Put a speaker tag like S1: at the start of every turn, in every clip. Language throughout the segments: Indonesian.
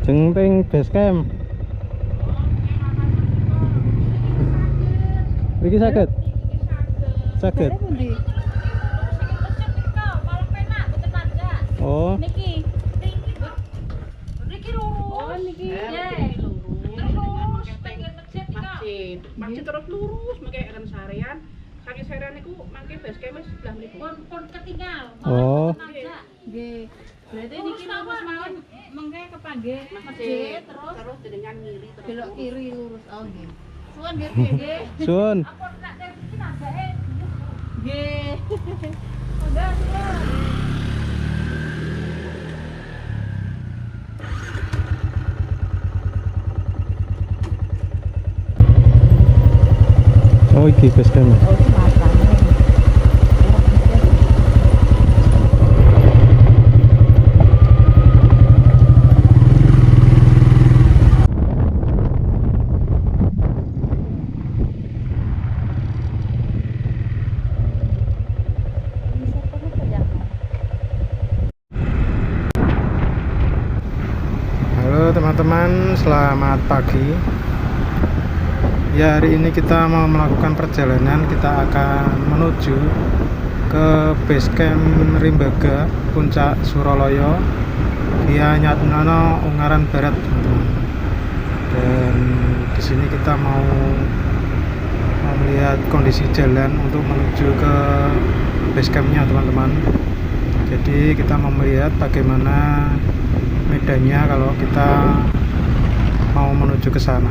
S1: Jeng base camp. Iki saged. Saged. Oh.
S2: Niki lurus. Oh, niki. Lurus. Pengen masjid terus lurus mengke kan sarean. Saking sarean niku mangke base camp sebelah mriku. Pun ketinggal.
S1: Oh.
S2: Nggih. Berarti niki lurus mawon mengke kepanggih masjid terus jenengan ngiri terus belok kiri lurus. Oh nggih. Suwun nggih nggih.
S1: Suwun.
S2: Aku nek iki nambah nggih. Udah suwun.
S1: Oh iki base camp. Halo teman-teman, selamat pagi. Ya, hari ini kita mau melakukan perjalanan. Kita akan menuju ke base camp Rimbaga, Puncak Suraloyo, via Nyatnono, Ungaran Barat, teman-teman. Dan di sini kita mau melihat kondisi jalan untuk menuju ke base campnya, teman-teman. Jadi kita mau melihat bagaimana medannya kalau kita mau menuju ke sana.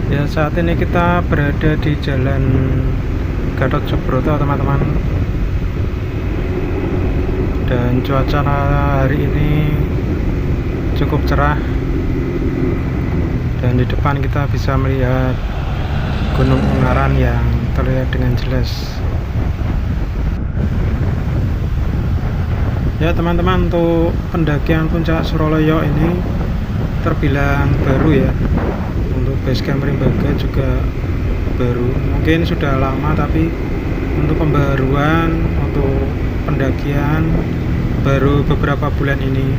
S1: Ya, saat ini kita berada di Jalan Gatot Subroto, teman-teman. Dan cuaca hari ini cukup cerah. Dan di depan kita bisa melihat Gunung Ungaran yang terlihat dengan jelas. Ya teman-teman, untuk pendakian Puncak Suraloyo ini terbilang baru ya. Untuk base camp Rimbaga juga baru, mungkin sudah lama, tapi untuk pembaruan untuk pendakian baru beberapa bulan ini,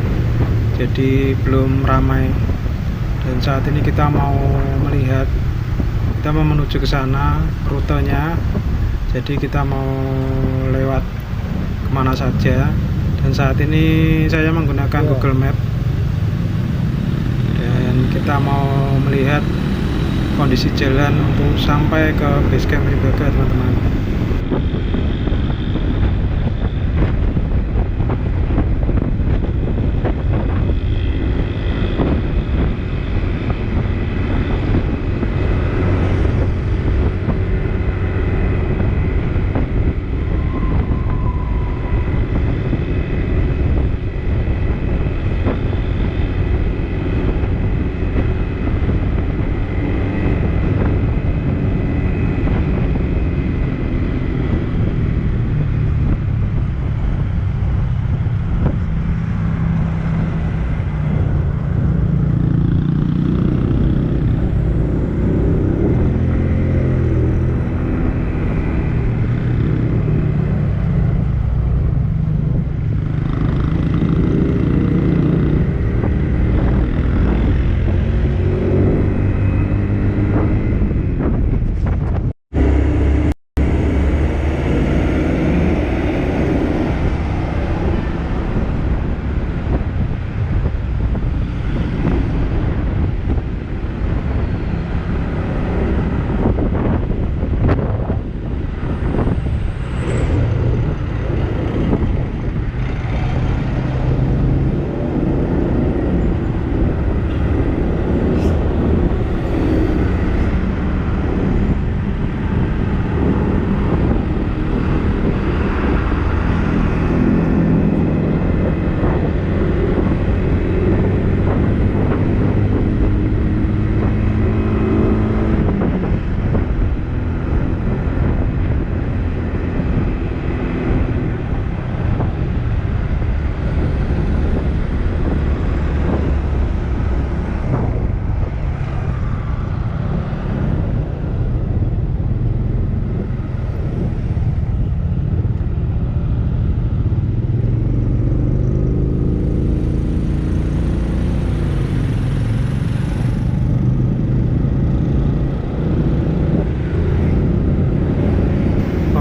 S1: jadi belum ramai. Dan saat ini kita mau menuju ke sana rutenya, jadi kita mau lewat kemana saja. Dan saat ini saya menggunakan Google Map dan kita mau melihat kondisi jalan untuk sampai ke base camp Rimbaga, teman-teman.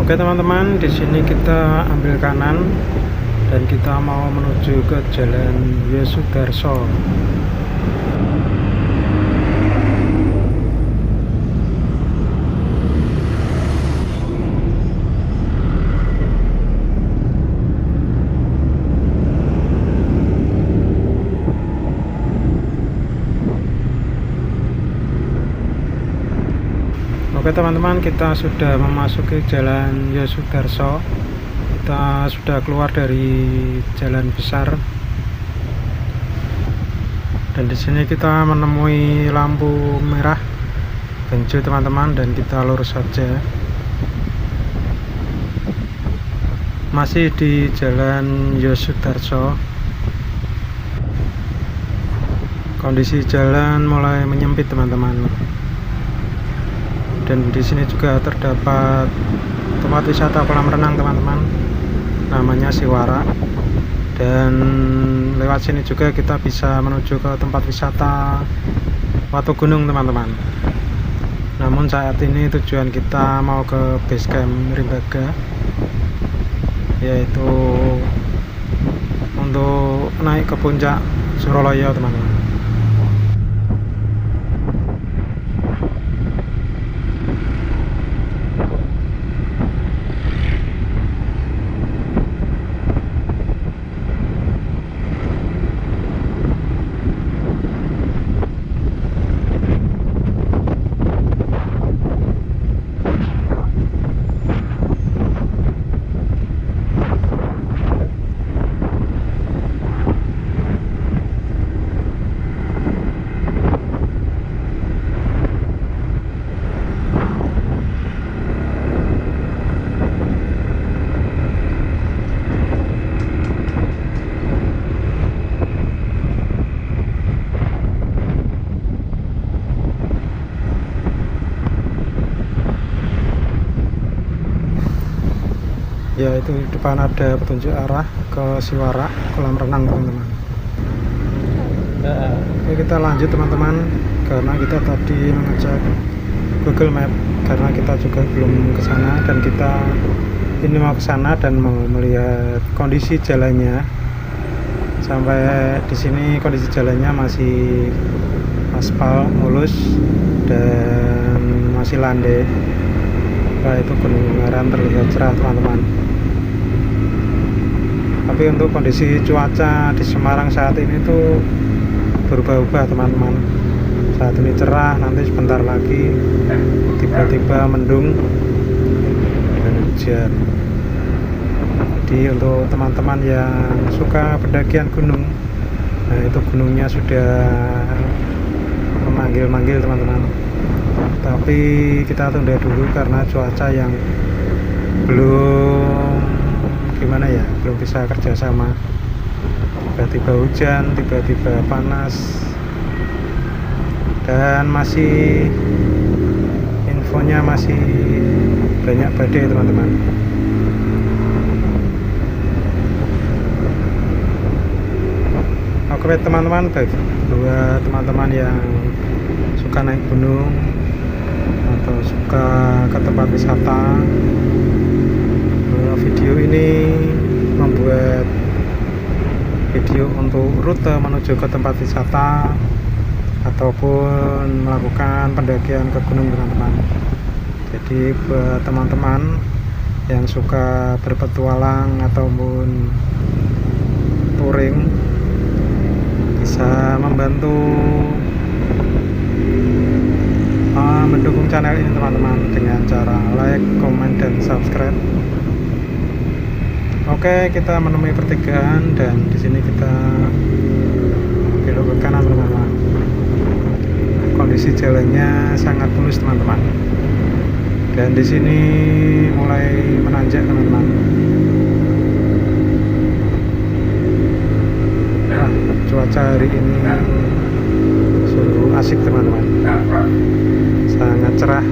S1: Oke teman-teman, di sini kita ambil kanan dan kita mau menuju ke Jalan Yosudarso. Oke teman-teman, kita sudah memasuki Jalan Yosudarso. Kita sudah keluar dari jalan besar. Dan di sini kita menemui lampu merah hijau teman-teman, dan kita lurus saja. Masih di Jalan Yosudarso. Kondisi jalan mulai menyempit teman-teman. Dan di sini juga terdapat tempat wisata kolam renang teman-teman, namanya Siwara. Dan lewat sini juga kita bisa menuju ke tempat wisata Watu Gunung teman-teman. Namun saat ini tujuan kita mau ke base camp Rimbaga, yaitu untuk naik ke puncak Suroloyo teman-teman. Ya, itu di depan ada petunjuk arah ke Siwara kolam renang teman-teman. Oke, kita lanjut teman-teman, karena kita tadi mengecek Google Map, karena kita juga belum ke sana, dan kita ini mau ke sana dan mau melihat kondisi jalannya. Sampai di sini kondisi jalannya masih aspal mulus dan masih landai. Nah, itu Gunung Ungaran terlihat cerah teman-teman. Tapi untuk kondisi cuaca di Semarang saat ini tuh berubah-ubah teman-teman. Saat ini cerah, nanti sebentar lagi tiba-tiba mendung dan hujan. Jadi untuk teman-teman yang suka pendakian gunung, nah itu gunungnya sudah memanggil-manggil teman-teman. Tapi kita tunda dulu karena cuaca yang belum gimana ya, belum bisa kerjasama. Tiba-tiba hujan, tiba-tiba panas, dan masih infonya masih banyak badai teman-teman. Oke teman-teman, buat teman-teman yang suka naik gunung atau suka ke tempat wisata, video ini membuat video untuk rute menuju ke tempat wisata ataupun melakukan pendakian ke gunung teman-teman. Jadi buat teman-teman yang suka berpetualang ataupun touring, bisa membantu mendukung channel ini teman-teman dengan cara like, comment, dan subscribe. Oke, kita menemui pertigaan dan di sini kita belok ke kanan teman-teman. Kondisi jalannya sangat mulus teman-teman. Dan di sini mulai menanjak teman-teman. Nah, cuaca hari ini sungguh asik teman-teman. Sangat cerah.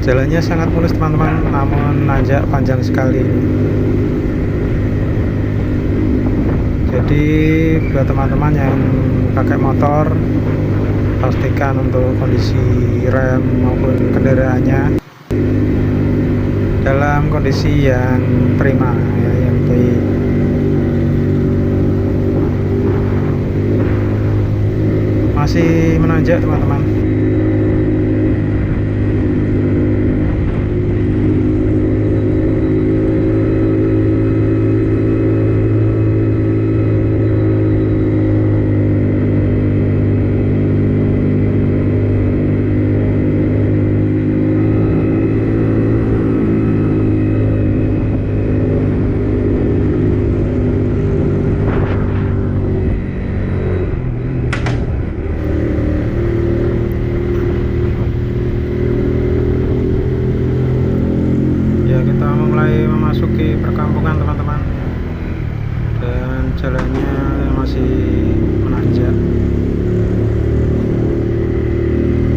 S1: Jalannya sangat mulus teman-teman, namun nanjak panjang sekali. Jadi buat teman-teman yang pakai motor pastikan untuk kondisi rem maupun kendaraannya dalam kondisi yang prima ya, yang baik. Masih menanjak teman-teman. Kita mulai memasuki perkampungan teman-teman, dan jalannya masih menanjak,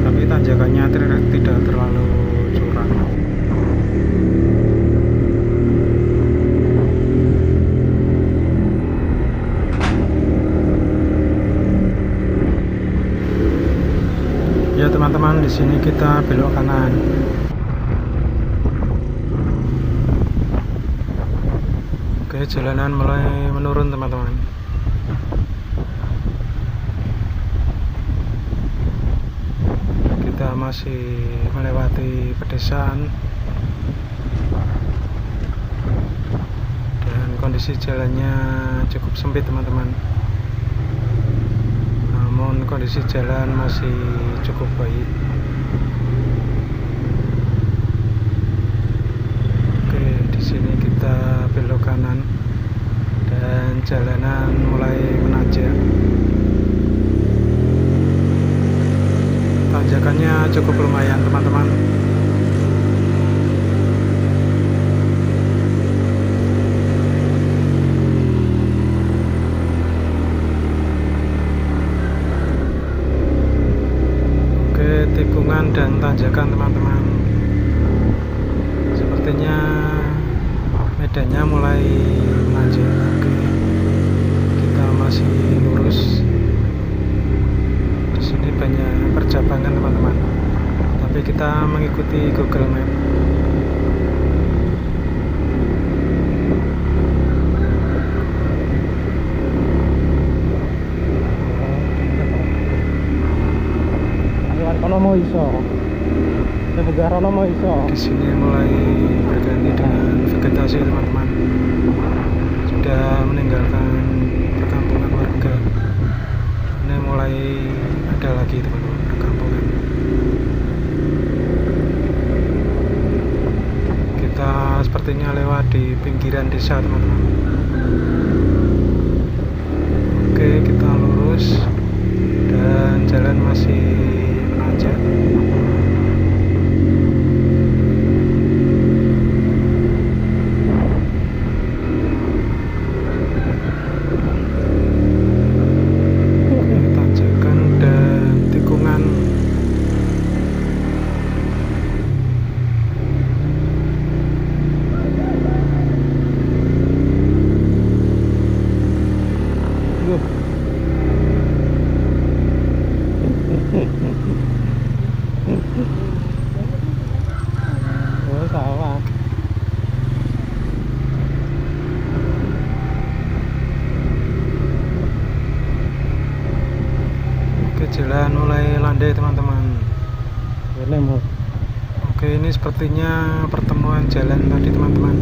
S1: tapi tanjakannya tidak terlalu curam. Ya teman-teman, di sini kita belok kanan. Oke, jalanan mulai menurun teman-teman. Kita masih melewati pedesaan dan kondisi jalannya cukup sempit teman-teman. Namun kondisi jalan masih cukup baik. Sini kita belok kanan dan jalanan mulai menanjak. Tanjakannya cukup lumayan teman-teman. Oke, tikungan dan tanjakan teman-teman. Sepertinya medannya mulai menanjak. Oke, kita masih lurus. Di sini banyak percabangan teman-teman, tapi kita mengikuti Google Map. Di sini mulai berganti dengan vegetasi teman-teman. Sudah meninggalkan perkampungan warga. Ini mulai ada lagi teman-teman perkampungan. Kita sepertinya lewat di pinggiran desa teman-teman. Oke, kita lurus dan jalan masih menanjak. Jalan mulai landai teman-teman. Oke, ini sepertinya pertemuan jalan tadi teman-teman,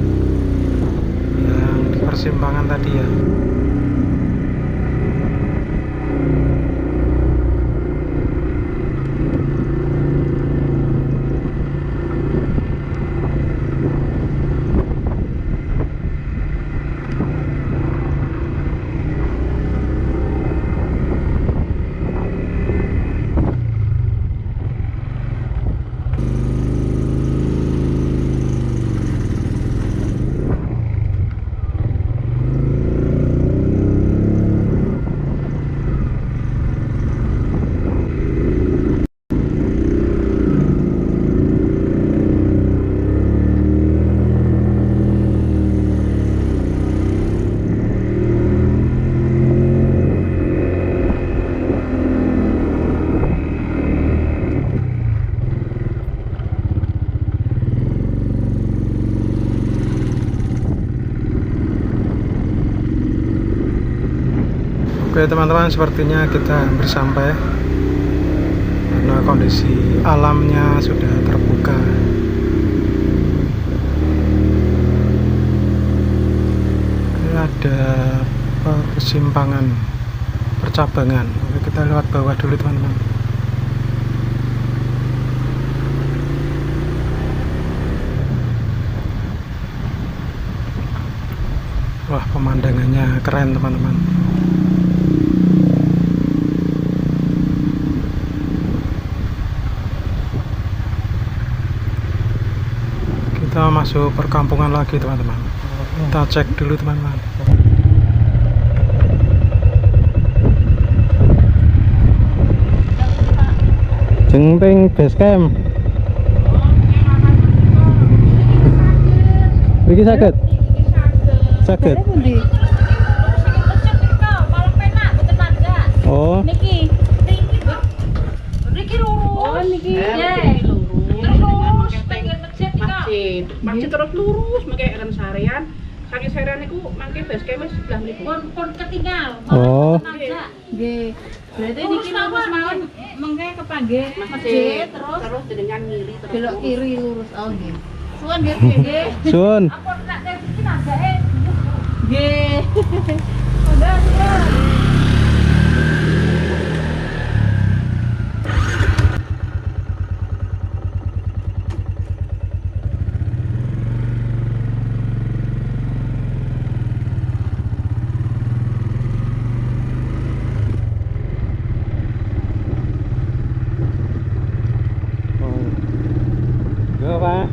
S1: yang di persimpangan tadi ya. Oke teman-teman, sepertinya kita hampir sampai karena kondisi alamnya sudah terbuka. Ini ada persimpangan, percabangan. Oke, kita lewat bawah dulu teman-teman. Wah, pemandangannya keren teman-teman. Kita masuk perkampungan lagi teman-teman. Kita cek dulu teman-teman. Jengping base camp. Iki sakit? Sakit. Oh.
S2: Niki lurus. Oh, niki. Masjid terus lurus mengke kan sarean. Saking sarean niku mangke base camp sebelah mriku. Pun ketinggal.
S1: Oh.
S2: Nggih. Berarti niki lurus mawon mengke kepanggih masjid terus dengan ngiri terus belok kiri lurus. Oh nggih. Suwun nggih nggih.
S1: Sun.
S2: Apa tak iki nagake. Nggih. Udah ya.
S1: Pak.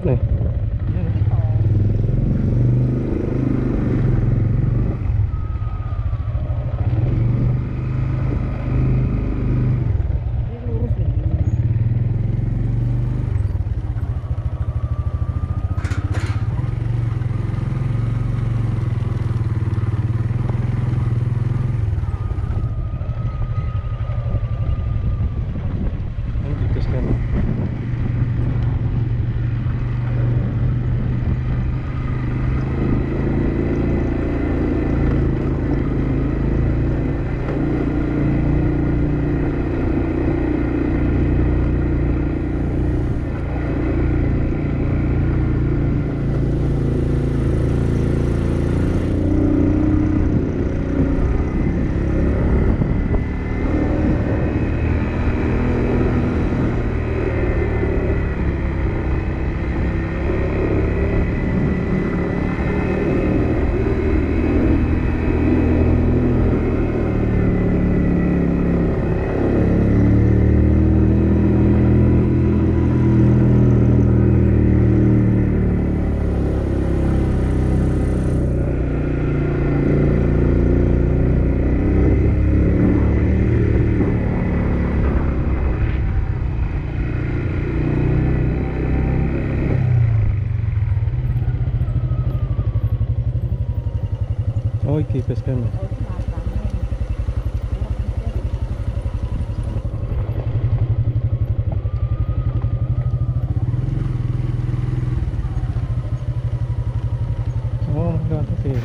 S1: Nih. Oh, iki base camp.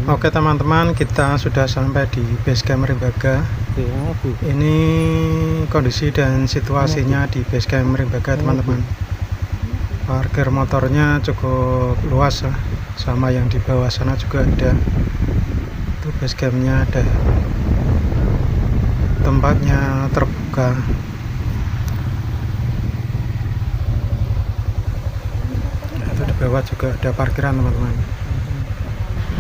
S1: Oke teman-teman, kita sudah sampai di base camp Rimbaga. Ini kondisi dan situasinya di base camp Rimbaga teman-teman. Parkir motornya cukup luas lah, sama yang di bawah sana juga ada. Itu base campnya ada, tempatnya terbuka. Nah, itu di bawah juga ada parkiran teman-teman.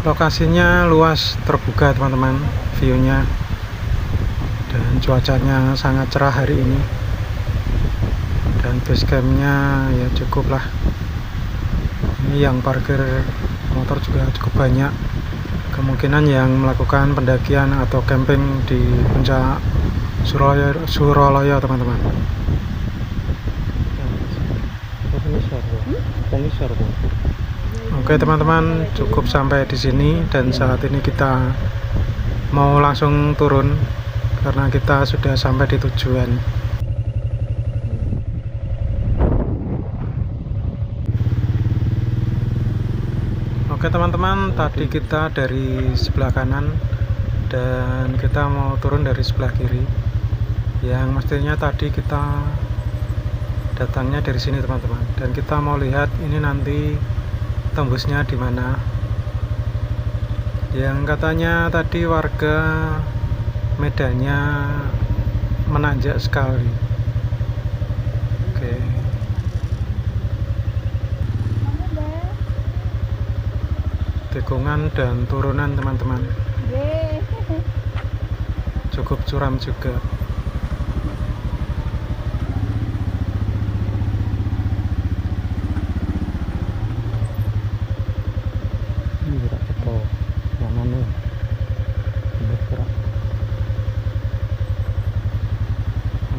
S1: Lokasinya luas, terbuka teman-teman, view-nya, dan cuacanya sangat cerah hari ini. Dan base campnya ya cukup lah. Ini yang parkir motor juga cukup banyak. Kemungkinan yang melakukan pendakian atau camping di puncak Suralaya teman-teman. Oke teman-teman, cukup sampai di sini dan saat ini kita mau langsung turun karena kita sudah sampai di tujuan. Oke teman-teman, tadi kita dari sebelah kanan dan kita mau turun dari sebelah kiri. Yang mestinya tadi kita datangnya dari sini teman-teman, dan kita mau lihat ini nanti tembusnya di mana. Yang katanya tadi warga medannya menanjak sekali. Oke. Tikungan dan turunan teman-teman. Cukup curam juga.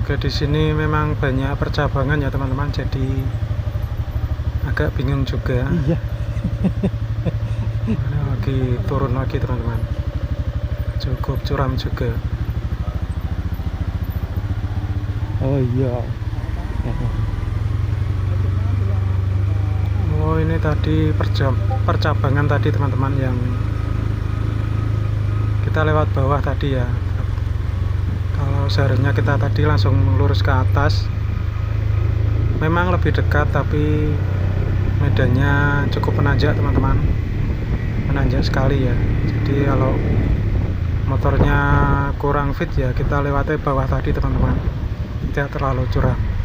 S1: Oke, di sini memang banyak percabangan ya teman-teman, jadi agak bingung juga. Iya. Lagi turun lagi teman-teman, cukup curam juga. Oh iya. Oh ini tadi percabangan tadi teman-teman, yang kita lewat bawah tadi ya. Kalau seharusnya kita tadi langsung lurus ke atas, memang lebih dekat tapi medannya cukup menanjak teman-teman, menanjak sekali ya. Jadi kalau motornya kurang fit ya kita lewati bawah tadi teman-teman, tidak terlalu curam.